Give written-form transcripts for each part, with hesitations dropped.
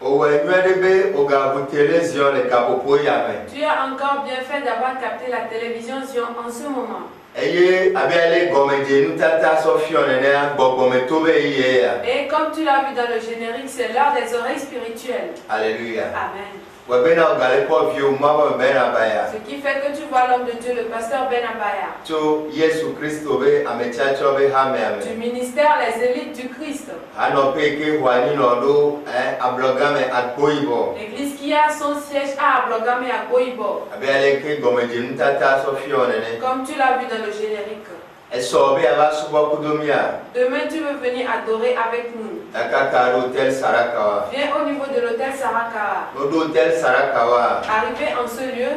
Tu as encore bien fait d'avoir capté la télévision Zion en ce moment. Et comme tu l'as vu dans le générique, c'est l'heure des oreilles spirituelles. Alléluia. Amen. Ce qui fait que tu vois l'homme de Dieu, le pasteur Ben Abaya. Du ministère Les Élites du Christ. L'église qui a son siège à Ablogame et à Boibo. Comme tu l'as vu dans le générique. Demain tu veux venir adorer avec nous. Viens au niveau de l'hôtel Sarakawa. Arrivé en ce lieu,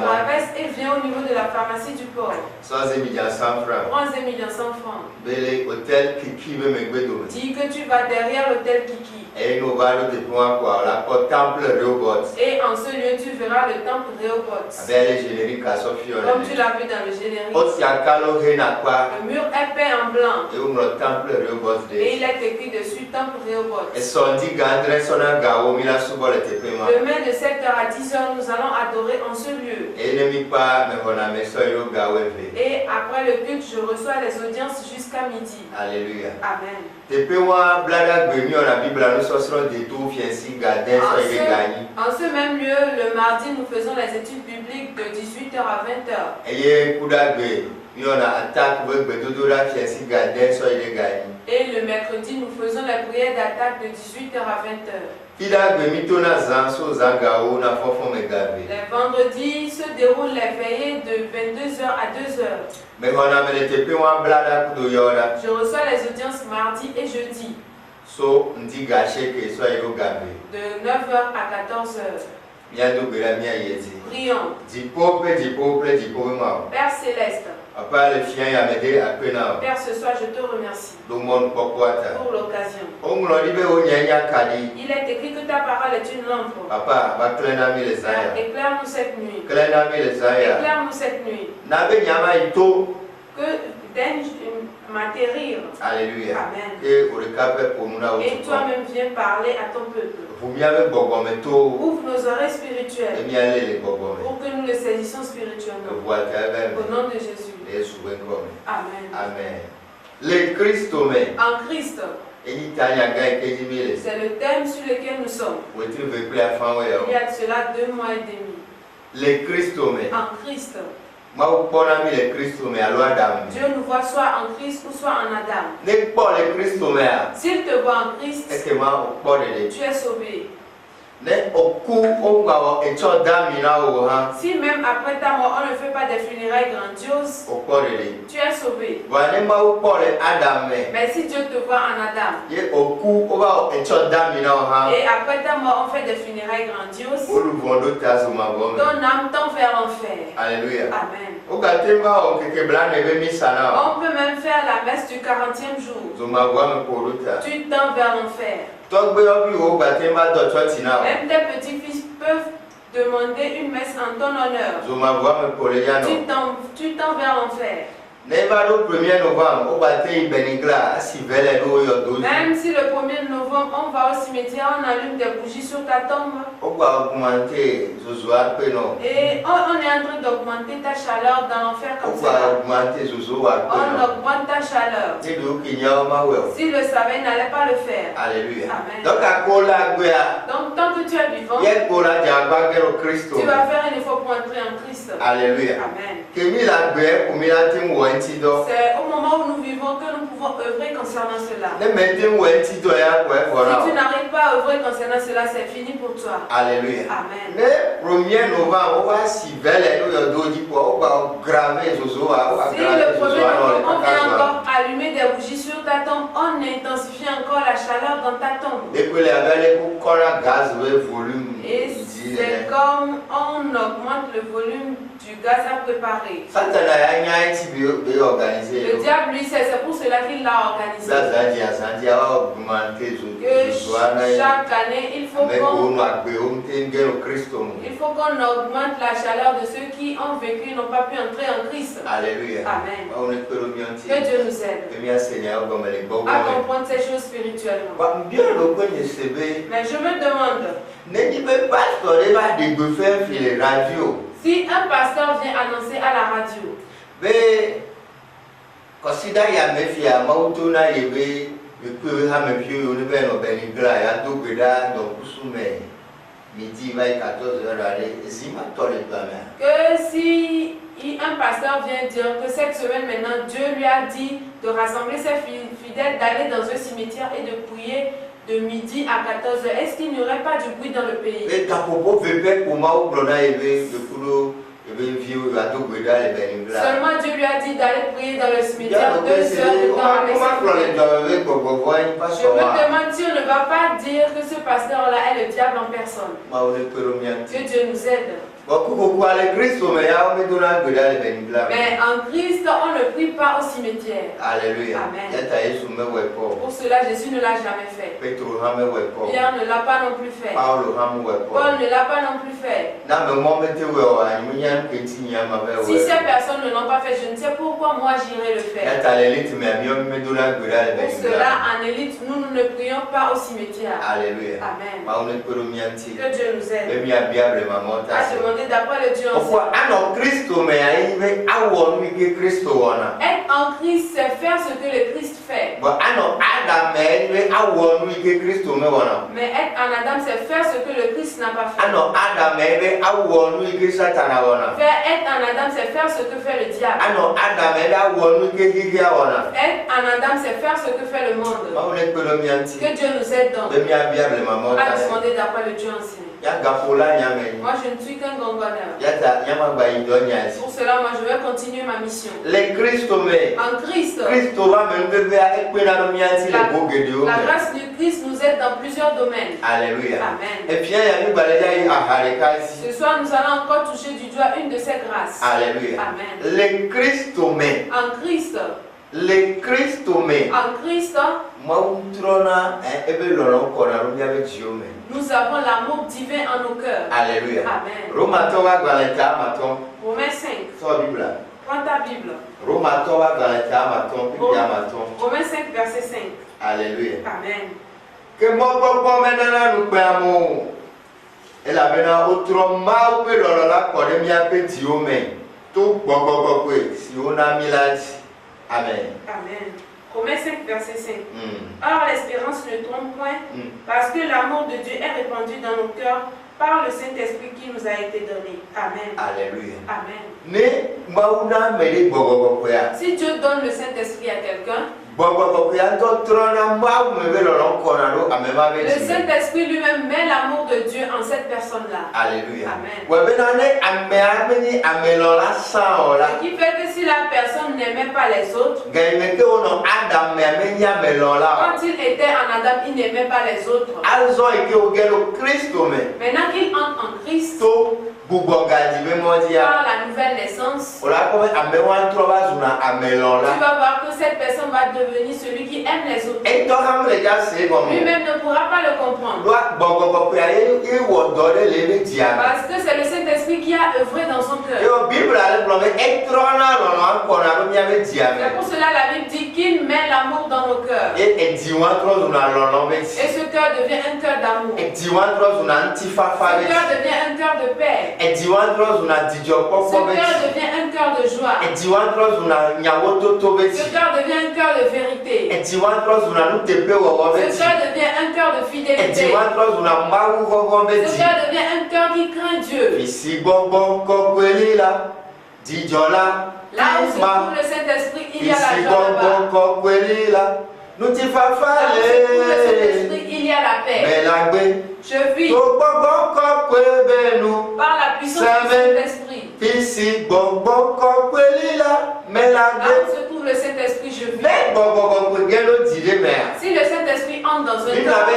traverse et viens au niveau de la pharmacie du port. 3 millions 100 francs. Dis que tu vas derrière l'hôtel Kiki. Et en ce lieu tu verras le temple Rehoboth. Comme tu l'as vu dans le générique. Le mur est peint en blanc. Et il est écrit dessus temple Rehoboth. Demain de 7h à 10h nous allons adorer en ce lieu. Et après le culte je reçois les audiences jusqu'à midi. Alléluia. Amen. En ce même lieu, le mardi, nous faisons les études bibliques de 18h à 20h. Et le mercredi, nous faisons la prière d'attaque de 18h à 20h. Les vendredis se déroulent les veillées de 22h à 2h. Je reçois les audiences mardi et jeudi. De 9h à 14h. Prions. Père Céleste. Père, ce soir je te remercie pour l'occasion. Il est écrit que ta parole est une lampe. Éclaire-nous cette nuit. Éclaire-nous cette nuit. Que daigne m'atterrir. Alléluia. Amen. Et toi-même viens parler à ton peuple. Ouvre nos oreilles spirituelles pour que nous le saisissions spirituellement. Au nom de Jésus. Amen. Amen. En Christ. C'est le thème sur lequel nous sommes. Il y a de cela 2 mois et demi. En Christ. Dieu nous voit soit en Christ ou soit en Adam. S'il te voit en Christ, tu es sauvé. Si même après ta mort on ne fait pas des funérailles grandioses, tu es sauvé. Mais si Dieu te voit en Adam et après ta mort on fait des funérailles grandioses, ton âme tend vers l'enfer. Alléluia. Amen. On peut même faire la messe du 40e jour. Tu tends vers l'enfer. Même tes petits-fils peuvent demander une messe en ton honneur. Tu tends vers l'enfer. Même si le 1er novembre on va au cimetière, on allume des bougies sur ta tombe. Et on est en train d'augmenter ta chaleur dans l'enfer comme ça. On augmente ta chaleur. Si le savait, n'allait pas le faire. Alléluia. Amen. Donc tant que tu es vivant, tu vas faire un effort pour entrer en Christ. Alléluia. Amen. C'est au moment où nous vivons que nous pouvons œuvrer concernant cela. Si tu n'arrives pas à œuvrer concernant cela, c'est fini pour toi. Alléluia. Amen. Le 1er novembre, on va si belle et nous on va graver Zozo. Si le 1er novembre, on vient encore allumer des bougies sur ta tombe, on intensifie encore la chaleur dans ta tombe. Et c'est comme on augmente le volume du du gaz à préparer. Le diable, lui, c'est pour cela qu'il l'a organisé. Que chaque année, il faut qu'on augmente la chaleur de ceux qui ont vécu et n'ont pas pu entrer en Christ. Alléluia. Amen. Que Dieu nous aide à comprendre ces choses spirituellement. Mais je me demande, si un pasteur vient annoncer à la radio, que si un pasteur vient dire que cette semaine maintenant, Dieu lui a dit de rassembler ses fidèles, d'aller dans un cimetière et de prier de midi à 14h, est-ce qu'il n'y aurait pas du bruit dans le pays? Seulement Dieu lui a dit d'aller prier dans le cimetière 2 heures de temps avec ses fidèles. Je me demande si on ne va pas dire que ce pasteur-là est le diable en personne. Que Dieu nous aide. Mais en Christ, on ne prie pas au cimetière. Alléluia. Amen. Pour cela, Jésus ne l'a jamais fait. Pierre ne l'a pas non plus fait. Paul ne l'a pas non plus fait. Si ces personnes ne l'ont pas fait, je ne sais pourquoi moi j'irai le faire. Pour cela, en élite, nous ne prions pas au cimetière. Alléluia. Amen. Que Dieu nous aide. À demander d'après le Dieu ancien. Être en Christ, c'est faire ce que le Christ fait. Mais être en Adam, c'est faire ce que le Christ n'a pas fait. Être en Adam, c'est faire ce que fait le diable. Être en Adam, c'est faire ce que fait le monde. Que Dieu nous aide donc. À demander d'après le Dieu ancien. Moi, je ne suis qu'un gongonneur. Pour cela, moi, je vais continuer ma mission. En Christ, la grâce du Christ nous aide dans plusieurs domaines. Alléluia. Amen. Ce soir, nous allons encore toucher du doigt une de ces grâces. Alléluia. Amen. En Christ. Nous avons l'amour divin en nos cœurs. Alléluia. Amen. Romains 5. Prends ta Bible. Romains 5, verset 5. Alléluia. Amen. Que mon papa maintenant nous payons. Et la maintenant autre mal que la connaît bien petit homme. Tout bon si on a mis là. Amen. Amen. Romains 5, verset 5. Or l'espérance ne trompe point, parce que l'amour de Dieu est répandu dans nos cœurs par le Saint-Esprit qui nous a été donné. Amen. Alléluia. Amen. Si Dieu donne le Saint-Esprit à quelqu'un, le Saint-Esprit lui-même met l'amour de Dieu en cette personne-là. Alléluia. Amen. Ce qui fait que si la personne n'aimait pas les autres, quand il était en Adam, il n'aimait pas les autres. Maintenant qu'il entre en Christ, par la nouvelle naissance, tu vas voir que cette personne va devenir celui qui aime les autres. Lui-même ne pourra pas le comprendre. Parce que c'est le Saint-Esprit qui a œuvré dans son cœur. C'est pour cela la Bible dit qu'il met l'amour dans nos cœurs. Et ce cœur devient un cœur d'amour. Ce cœur devient un cœur de paix. Ce cœur devient un cœur de joie. Ce cœur devient un cœur de vérité. Ce cœur devient un cœur de fidélité. Ce cœur devient un cœur qui craint Dieu. Là où se trouve le Saint-Esprit, il y a la joie là-bas. Là où se trouve le Saint-Esprit, il y a la paix. Je vis par la puissance du Saint-Esprit. Ici, bon, là, mais la là où se trouve le Saint-Esprit, je vis. Si le Saint-Esprit entre dans un cœur,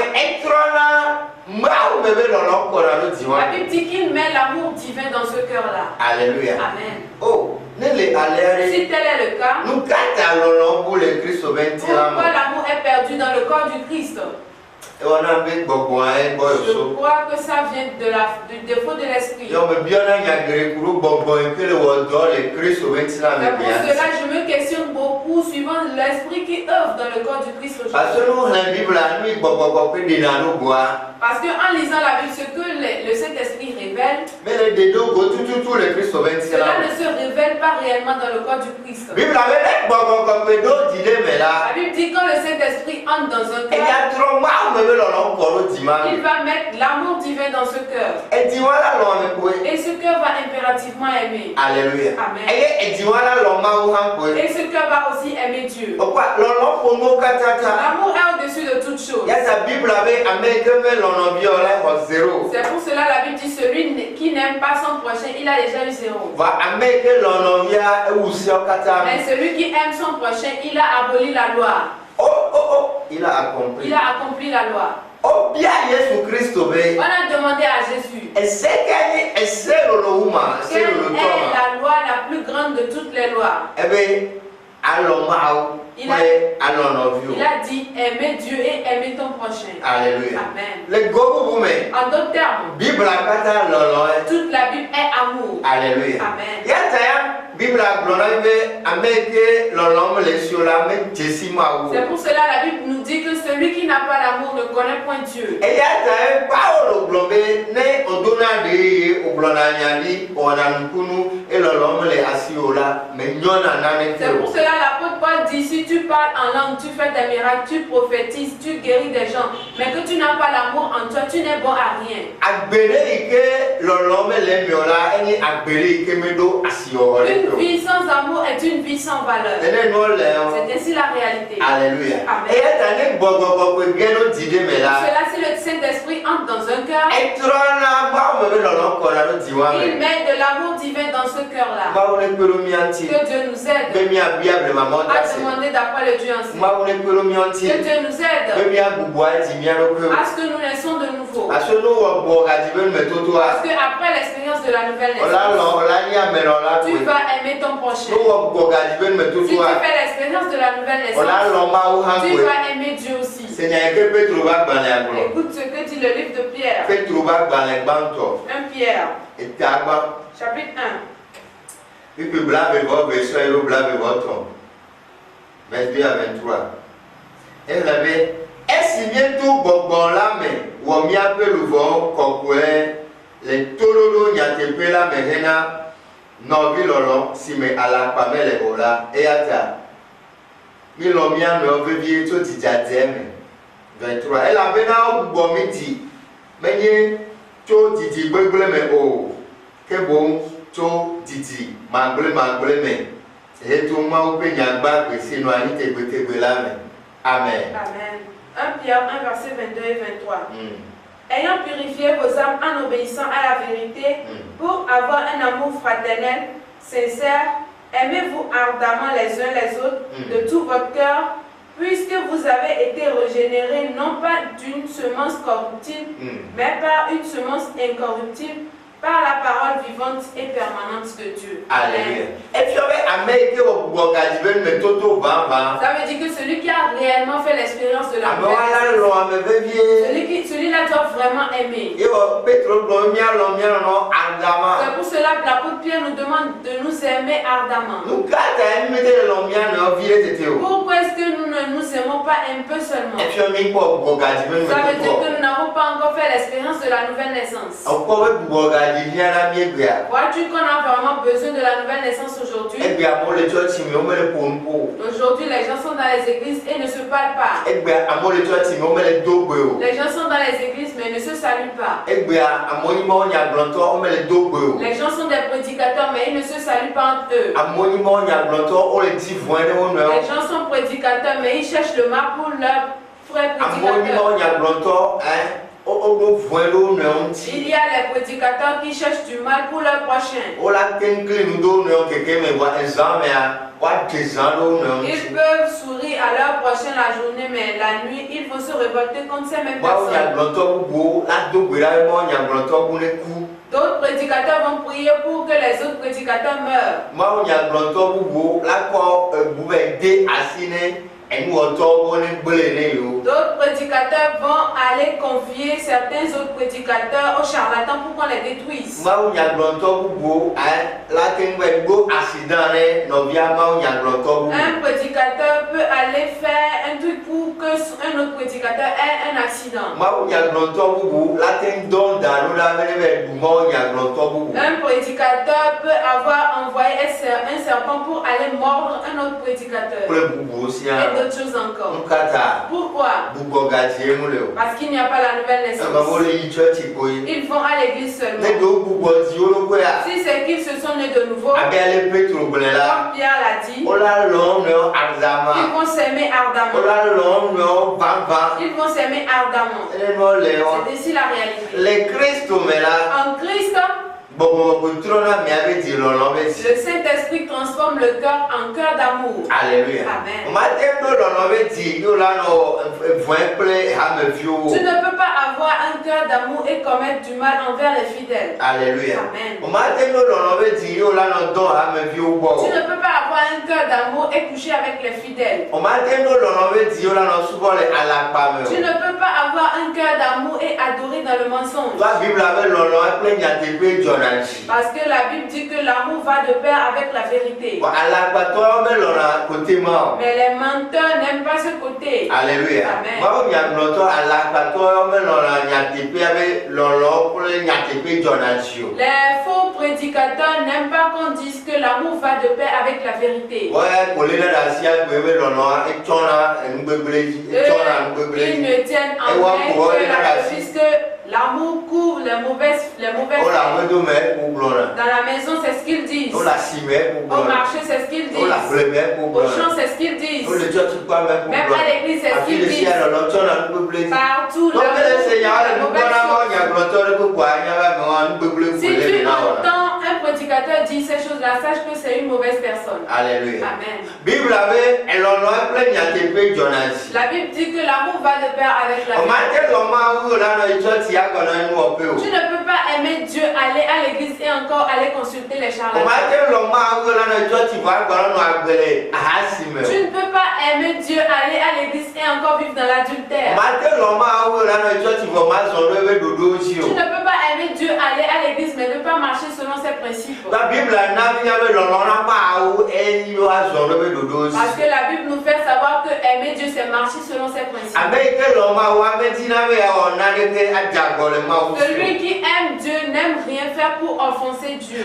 la Bible dit qu'il met l'amour divin dans ce cœur-là. Alléluia. Amen. Oh, si tel est le cas, pourquoi l'amour est perdu dans le corps du Christ? Je crois que ça vient du défaut de l'esprit. C'est pour cela que je me questionne beaucoup suivant l'esprit qui œuvre dans le corps du Christ aujourd'hui. Parce qu'en lisant la Bible, ce que le Saint-Esprit révèle, cela ne se révèle pas réellement dans le corps du Christ. La Bible dit que quand le Saint-Esprit entre dans un cœur, il va mettre l'amour divin dans ce cœur. Et ce cœur va impérativement aimer. Alléluia. Amen. Et ce cœur va aussi aimer Dieu. L'amour est au-dessus de toute chose. C'est pour cela la Bible dit celui qui n'aime pas son prochain, il a déjà eu zéro. Mais celui qui aime son prochain, il a aboli la loi. Il a accompli. Il a accompli la loi. On a demandé à Jésus quelle est la loi la plus grande de toutes les lois. Il a dit aimer Dieu et aimer ton prochain. Alléluia. Amen. En d'autres termes, toute la Bible est amour. Alléluia. Amen. C'est pour cela la Bible nous dit que celui qui n'a pas l'amour ne connaît point Dieu. C'est pour cela l'apôtre Paul dit si tu parles en langue, tu fais des miracles, tu prophétises, tu guéris des gens, mais que tu n'as pas l'amour en toi, tu n'es bon à rien. Une vie sans amour est une vie sans valeur. C'est ainsi la réalité. Alléluia. Amen. Cela, si le Saint-Esprit entre dans un cœur, il met de l'amour divin dans ce cœur-là. Que Dieu nous aide à demander d'après le Dieu ancien. Que Dieu nous aide à ce que nous naissons de nouveau. Parce que après l'expérience de la nouvelle naissance, tu vas aimer ton prochain. Si tu fais l'expérience de la nouvelle naissance, tu vas aimer Dieu aussi. Écoute ce que dit le livre de Pierre. 1 Pierre, chapitre 1. Verset 2 à 23. Elle avait est-ce bientôt bon là mais ou mi appelle le vent kokwe les tololo nyatepe la mehena novi lolo si me ala pamele ola et ata mi lo mi ame ovie to dijademe 23. Elle avait na bon midi menye to didi gbegle me o ke bon to didi magle me. Amen. Amen. 1 Pierre 1 verset 22 et 23. Ayant purifié vos âmes en obéissant à la vérité pour avoir un amour fraternel, sincère, aimez-vous ardemment les uns les autres de tout votre cœur, puisque vous avez été régénérés non pas d'une semence corruptible, mais par une semence incorruptible, par la parole vivante et permanente de Dieu. Alléluia. Ça veut dire que celui qui a réellement fait l'expérience de la nouvelle, celui-là doit vraiment aimer. C'est pour cela que l'apôtre Pierre nous demande de nous aimer ardemment. Pourquoi est-ce que nous ne nous aimons pas un peu seulement? Ça veut dire que nous n'avons pas encore fait l'expérience de la nouvelle naissance. Vois-tu qu'on a vraiment besoin de la nouvelle naissance aujourd'hui? Aujourd'hui, les gens sont dans les églises et ne se parlent pas. Les gens sont dans les églises mais ne se saluent pas. Les gens sont des prédicateurs mais ils ne se saluent pas entre eux. Les gens sont prédicateurs mais ils cherchent le mal pour leur frère prédicateur. Il y a les prédicateurs qui cherchent du mal pour leur prochain. Ils peuvent sourire à leur prochain la journée, mais la nuit, ils vont se révolter contre ces mêmes personnes. D'autres prédicateurs vont prier pour que les autres prédicateurs meurent. D'autres prédicateurs vont aller confier certains autres prédicateurs aux charlatans pour qu'on les détruise. Un prédicateur peut aller faire un truc pour que un autre prédicateur ait un accident. Un prédicateur peut avoir envoyé un serpent pour aller mordre un autre prédicateur. Et d'autres choses encore. Pourquoi? Parce qu'il n'y a pas la nouvelle naissance. Ils vont à l'église seulement. Si c'est qu'ils se sont nés de nouveau, comme Pierre l'a dit, ils vont s'aimer ardemment. Ils vont s'aimer ardemment. C'est ici la réalité. En Christ, le Saint-Esprit transforme le cœur en cœur d'amour. Alléluia. Amen. Tu ne peux pas avoir un cœur d'amour et commettre du mal envers les fidèles. Alléluia. Amen. Tu ne peux pas avoir un cœur d'amour et coucher avec les fidèles. Tu ne peux pas avoir un cœur d'amour et adorer dans le mensonge. Parce que la Bible dit que l'amour va de pair avec la vérité. Mais les menteurs n'aiment pas ce côté. Alléluia. Amen. Les faux prédicateurs n'aiment pas qu'on dise que l'amour va de pair avec la vérité. Ils ne tiennent en main que la devise que l'amour couvre les mauvaises Dans la maison, c'est ce qu'ils disent. Au marché, c'est ce qu'ils disent. Au champ, c'est ce qu'ils disent. Même à l'église, c'est ce qu'ils disent. Partout, si tu entends un prédicateur dire ces choses-là, sache que c'est une mauvaise personne. Alléluia. Amen. La Bible dit que l'amour va de pair avec la vérité. Tu ne peux pas aimer Dieu, aller à l'église et encore aller consulter les charlatans. Tu ne peux pas aimer Dieu, aller à l'église et encore vivre dans l'adultère. Tu ne peux pas aimer Dieu, aller à l'église mais ne pas marcher selon ses principes. Parce que la Bible nous fait savoir que aimer Dieu c'est marcher selon ses principes. Celui qui aime Dieu n'aime rien faire pour offenser Dieu.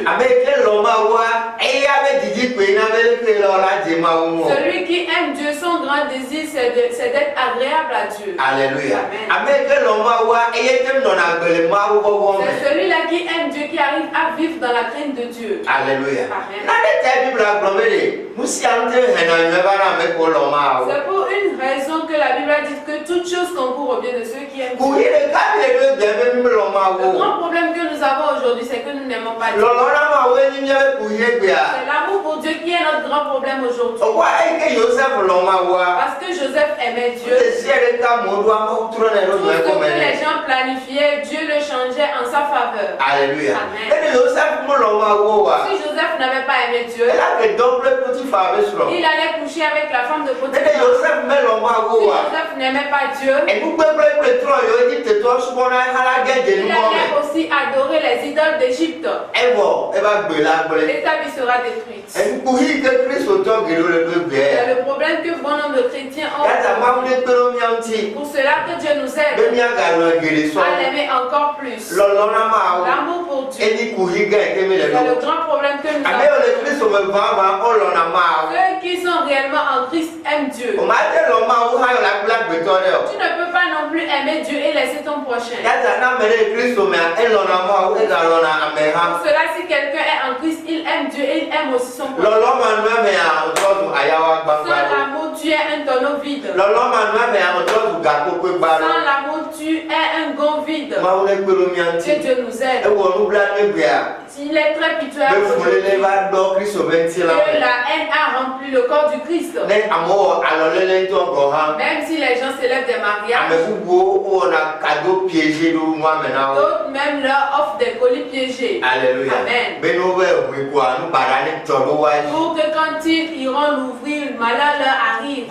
Celui qui aime Dieu, son grand désir c'est d'être agréable à Dieu. Alléluia. Amen. C'est celui-là qui aime Dieu qui arrive à vivre dans la crainte de Dieu. Alléluia. Amen. C'est pour une raison que la Bible a dit que toute chose concourt au bien de ceux qui aiment Dieu. Le grand problème que nous avons aujourd'hui, c'est que nous n'aimons pas Dieu. C'est l'amour pour Dieu qui est notre grand problème aujourd'hui. Parce que Joseph aimait Dieu. Tout ce que les gens planifiaient, Dieu le changeait en sa faveur. Alléluia. Amen. Si Joseph n'avait pas aimé Dieu, il allait coucher avec la femme de Potiphar. Si Joseph n'aimait pas Dieu, il allait aussi adorer les idoles d'Égypte. L'État lui sera détruite. C'est le problème que bon nombre de chrétiens ont. Pour cela que Dieu nous aide à l'aimer encore plus. L'amour pour Dieu. C'est le grand problème que nous avons. Ceux qui sont réellement en Christ aiment Dieu. Tu ne peux pas non plus aimer Dieu et laisser ton prochain. Pour cela, si quelqu'un est en Christ, il aime Dieu et il aime aussi son prochain. Sans l'amour, tu es un tonneau vide. Sans l'amour, quand tu es un gon vide, que Dieu nous aide. Il est très pitoyable que la haine a rempli le corps du Christ. Même si les gens célèbrent des mariages, d'autres même leur offrent des colis piégés. Alléluia. Amen. Pour que quand ils iront l'ouvrir, le malheur leur arrive.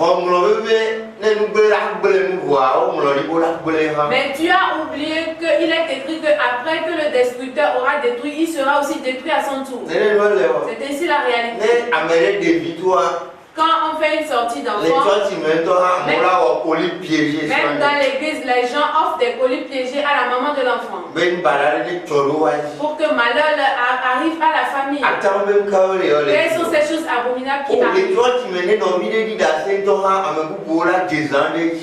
Mais tu as oublié qu'il est écrit qu'après que le destructeur aura détruit, il sera aussi détruit à son tour. C'est ainsi la réalité. Quand on fait une sortie d'enfants, même dans l'église, les gens offrent des colis piégés à la maman de l'enfant. Pour que malheur arrive à la famille. Quelles sont ces choses abominables qui arrivent?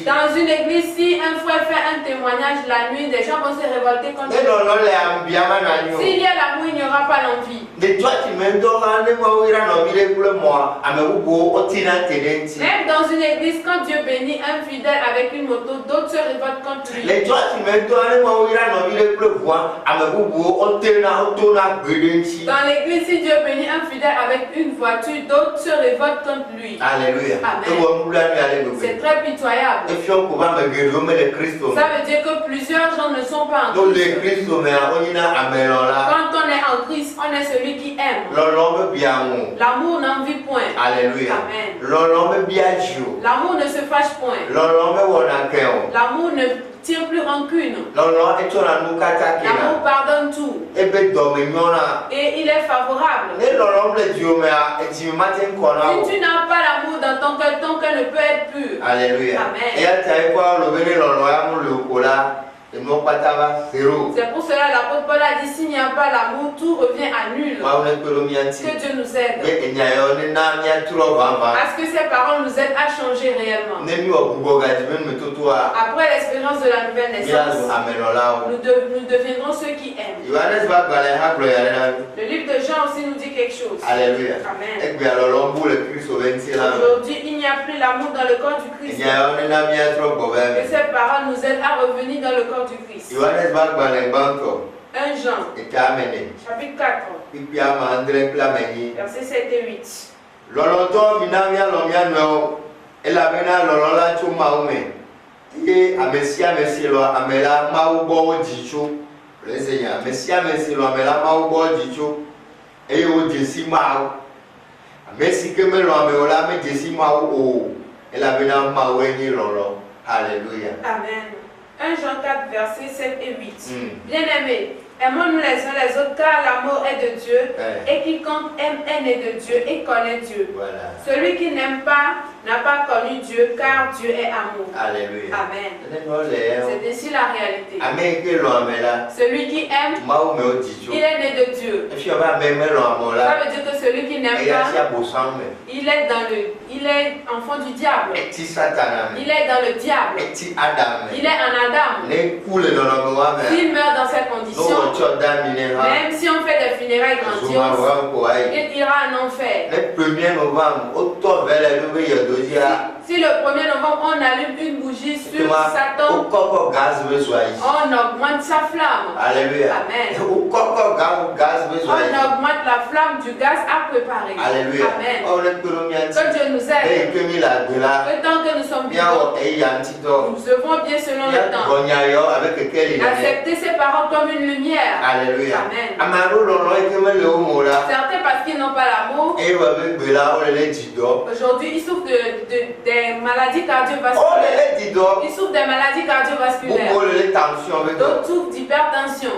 Dans une église, si un frère fait un témoignage la nuit, des gens vont se révolter contre lui. S'il y a l'amour, il n'y aura pas l'envie. Même dans une église, quand Dieu bénit un fidèle avec une moto, d'autres se révoltent contre lui. Dans l'église, si Dieu bénit un fidèle avec une voiture, d'autres se révoltent contre lui. Alléluia. Amen. C'est très pitoyable. Ça veut dire que plusieurs gens ne sont pas en Christ. Quand on est en Christ, on est celui qui aime. L'amour n'envie point. Alléluia. Amen. L'amour ne se fâche point. L'amour ne tire plus rancune. L'amour pardonne tout. Et il est favorable. Si tu n'as pas l'amour dans ton cœur ne peut être pur. Alléluia. Amen. C'est pour cela l'apôtre Paul a dit s'il n'y a pas l'amour, tout revient à nul. Que Dieu nous aide. Parce que ces paroles nous aident à changer réellement. Après l'expérience de la nouvelle naissance, nous deviendrons ceux qui aiment. Le livre de Jean aussi nous dit quelque chose. Alléluia. Amen. Aujourd'hui, il n'y a plus l'amour dans le corps du Christ. Que ces paroles nous aident à revenir dans le corps du Christ. 1 Jean, chapitre 4, versets 7 et 8. Alléluia. Amen. 1 Jean 4, versets 7 et 8. Bien-aimés, aimons-nous les uns les autres, car l'amour est de Dieu, et quiconque aime est né de Dieu et connaît Dieu. Voilà. Celui qui n'aime pas n'a pas connu Dieu, car Dieu est amour. Alléluia. Amen. C'est ainsi la réalité. Amen. Celui qui aime, il est né de Dieu. Ça veut dire que celui qui n'aime pas, il est enfant du diable. Il est dans le diable. Il est en Adam. S'il meurt dans ces conditions, même si on fait des funérailles grandioses, il ira en enfer. Le 1er novembre, si le 1er novembre on allume une bougie sur sa tombe, on augmente sa flamme. Alléluia. Amen. On augmente la flamme du gaz à préparer. Alléluia. Amen. Que Dieu nous aide. Que tant que nous sommes vivants, nous devons bien selon le temps accepter ces paroles comme une lumière. Alléluia. Amen. Certains parce qu'ils n'ont pas l'amour, aujourd'hui ils souffrent des maladies cardiovasculaires. Ils souffrent des maladies cardiovasculaires. D'autres souffrent d'hypertension.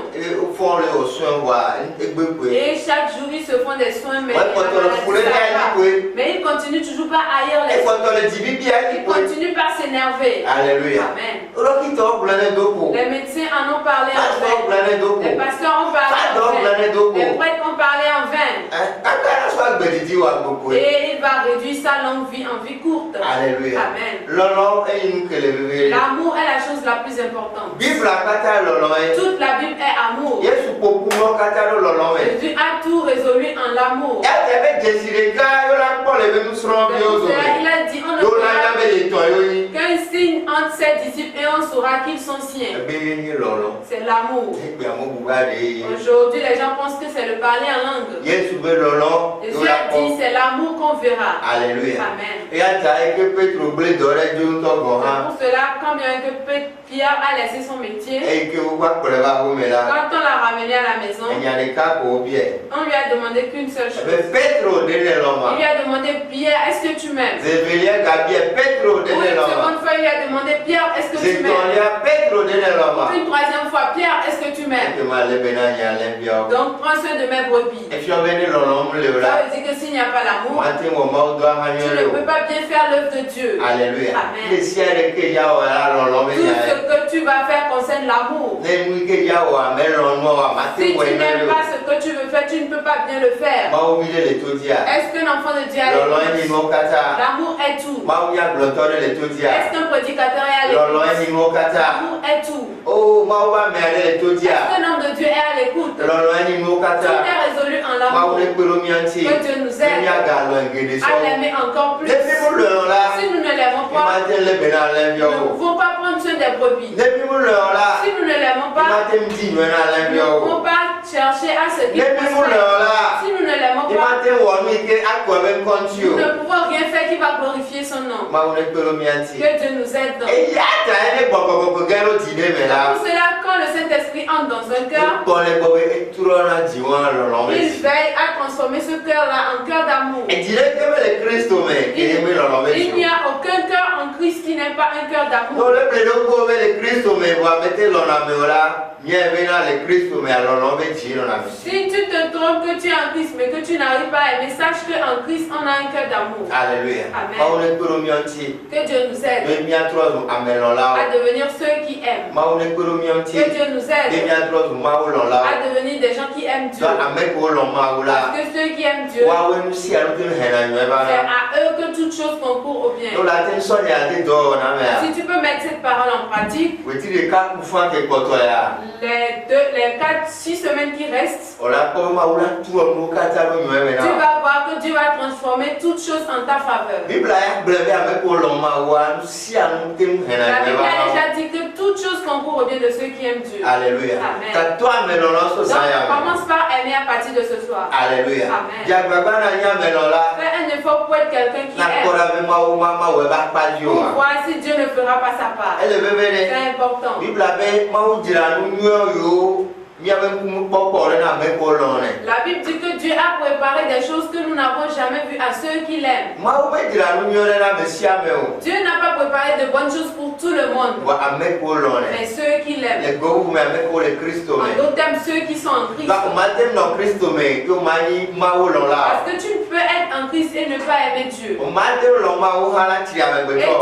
Et chaque jour ils se font des soins, mais ils continuent toujours par ailleurs les soins. Ils continuent par s'énerver. Alléluia. Amen. Les médecins en ont parlé en vain. Les pasteurs ont parlé en vain. Les prêtres ont parlé en vain. Et il va réduire sa longue vie en vie courte. Alléluia. Amen. L'amour est la chose la plus importante. Toute la Bible est amour. Jésus a tout résolu en l'amour. Il a dit on ne fera qu'un signe signe entre ses disciples et on saura qu'ils sont siens. C'est l'amour. Aujourd'hui, les gens pensent que c'est le parler en langue. Jésus a dit c'est l'amour qu'on verra. Alléluia. Amen. C'est pour cela, quand bien que Pierre a laissé son métier, quand on l'a ramené à la maison, on lui a demandé qu'une seule chose. Il lui a demandé, Pierre, est-ce que tu m'aimes? Pour une seconde fois, il lui a demandé, Pierre, est-ce que tu m'aimes? Pour une troisième fois, Pierre, est-ce que tu m'aimes? Donc prends soin de mes brebis. Ça veut dire que s'il n'y a pas l'amour, tu ne peux pas bien faire l'œuvre de Dieu. Alléluia. Amen. Tout ce que tu vas faire concerne l'amour. Si tu n'aimes pas ce que tu veux faire, tu ne peux pas bien le faire. Est-ce qu'un enfant de Dieu a l'amour est tout? Est-ce qu'un prédicateur est à l'écoute? L'amour est tout. Est-ce qu'un homme de Dieu est à l'écoute? Tout est résolu en l'amour. Que Dieu nous aide à l'aimer encore plus. Si nous ne l'aimons pas, nous ne pouvons pas prendre soin des brebis. Si nous ne l'aimons pas, nous ne pouvons pas chercher à se dire. Si nous ne l'aimons pas, nous ne pouvons rien faire qui va glorifier son nom. Que Dieu nous aide. Pour cela, quand le Saint-Esprit entre dans un cœur, il veille à transformer ce cœur-là en cœur d'amour. Il n'y a aucun cœur en Christ qui n'ait pas un cœur d'amour. Si tu te trompes que tu es en Christ mais que tu n'arrives pas à aimer, sache qu'en Christ on a un cœur d'amour. Alléluia. Amen. Que Dieu nous aide à devenir ceux qui aiment. Que Dieu nous aide à devenir des gens qui aiment Dieu. Parce que ceux qui aiment Dieu, c'est à eux que toute chose concourt au bien. Si tu peux mettre cette parole en pratique, les 4-6 semaines qui restent, tu vas voir que Dieu va transformer toutes choses en ta faveur. La Bible a déjà dit que toutes choses concourent au bien de ceux qui aiment Dieu. Alléluia. Amen. Donc commence par aimer à partir de ce soir. Alléluia. Amen. Fais un effort pour être quelqu'un qui aime. Pour voir si Dieu ne fera pas sa part. C'est important. La Bible dit que Dieu a préparé des choses que nous n'avons jamais vues à ceux qui l'aiment. Dieu n'a pas préparé de bonnes choses pour tout le monde, mais ceux qui l'aiment. En d'autres termes, ceux qui sont en Christ. Parce que tu ne peux être en Christ et ne pas aimer Dieu. Et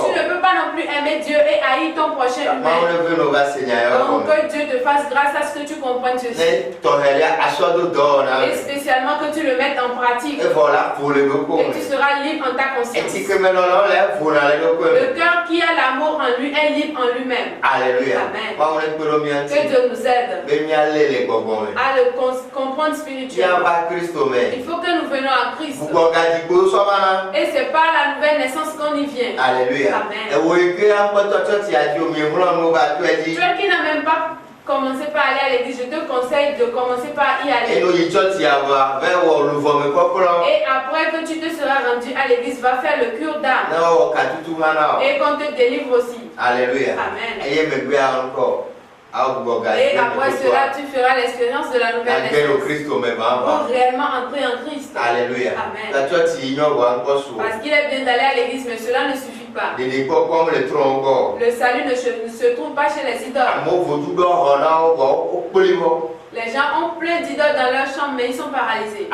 tu ne peux pas non plus aimer Dieu et haïr ton prochain humain. Donc que Dieu te fasse grâce à ce que tu comprennes ceci. Et spécialement que tu le mettes en pratique. Et tu seras libre en ta conscience. Le cœur qui a l'amour en lui est libre en lui-même. Alléluia. Amen. Que Dieu nous aide à le comprendre spirituellement. Il faut que nous venions à Christ. Et c'est par la nouvelle naissance qu'on y vient. Alléluia. Amen. Toi qui n'as même pas commencé par aller à l'église, je te conseille de commencer par y aller. Et après que tu te seras rendu à l'église, va faire le cure d'âme. Et qu'on te délivre aussi. Alléluia. Amen. Et après cela, tu feras l'expérience de la nouvelle naissance pour réellement entrer en Christ. Alléluia. Amen. Parce qu'il est bien d'aller à l'église, mais cela ne suffit pas. Le salut ne se trouve pas chez les idoles. Les gens ont plein d'idoles dans leur chambre, mais ils sont paralysés.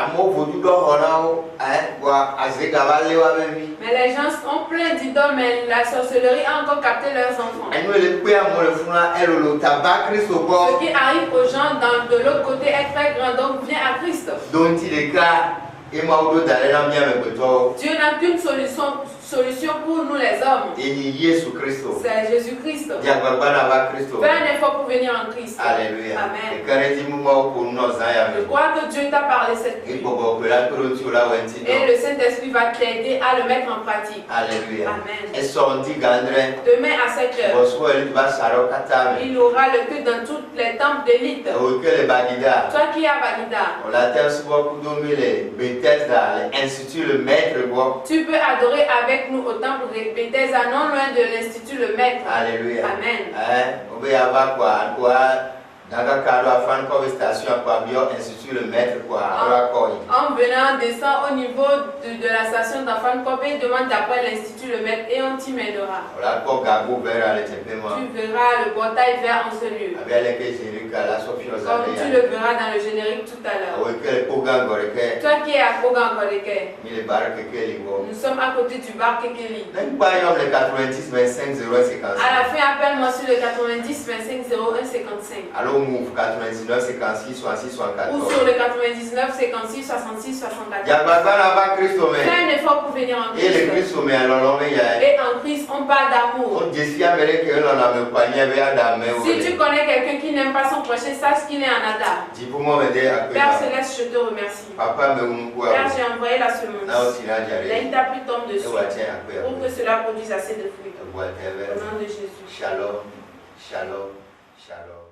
Mais les gens ont plein d'idoles, mais la sorcellerie a encore capté leurs enfants. Ce qui arrive aux gens de l'autre côté est très grand, donc viens à Christ. Dieu n'a qu'une solution pour nous les hommes. C'est Jésus-Christ. Fais un effort pour venir en Christ. Alléluia. Amen. Je crois que Dieu t'a parlé cette nuit. Et le Saint-Esprit va t'aider à le mettre en pratique. Alléluia. Amen. Demain à 7 heures, il aura le culte dans tous les temples d'élite. Toi qui es à Bagida, tu peux adorer avec nous au temple de Bethesda, non loin de l'Institut Le Maître. Alléluia. Amen. En venant, descend au niveau de la station d'Afan Kobe, demande d'après l'Institut Le Maître et on t'y mènera. Tu verras le portail vert en ce lieu. Comme tu le verras dans le générique tout à l'heure. Toi qui es à Kogan Koreke, nous sommes à côté du bar Kekeli. À la fin, appelle-moi sur le 90 25 01 55. Move 99 56 66 64. Ou sur le 99 56 66 64. Fais un effort pour venir en Christ. Et en Christ, on parle d'amour. Si tu connais quelqu'un qui n'aime pas son prochain, sache qu'il est en Adam. Père Céleste, je te remercie. Père, j'ai envoyé la semence. La pluie tombe dessus. Pour que cela produise assez de fruits. Au nom de Jésus. Shalom, shalom, shalom.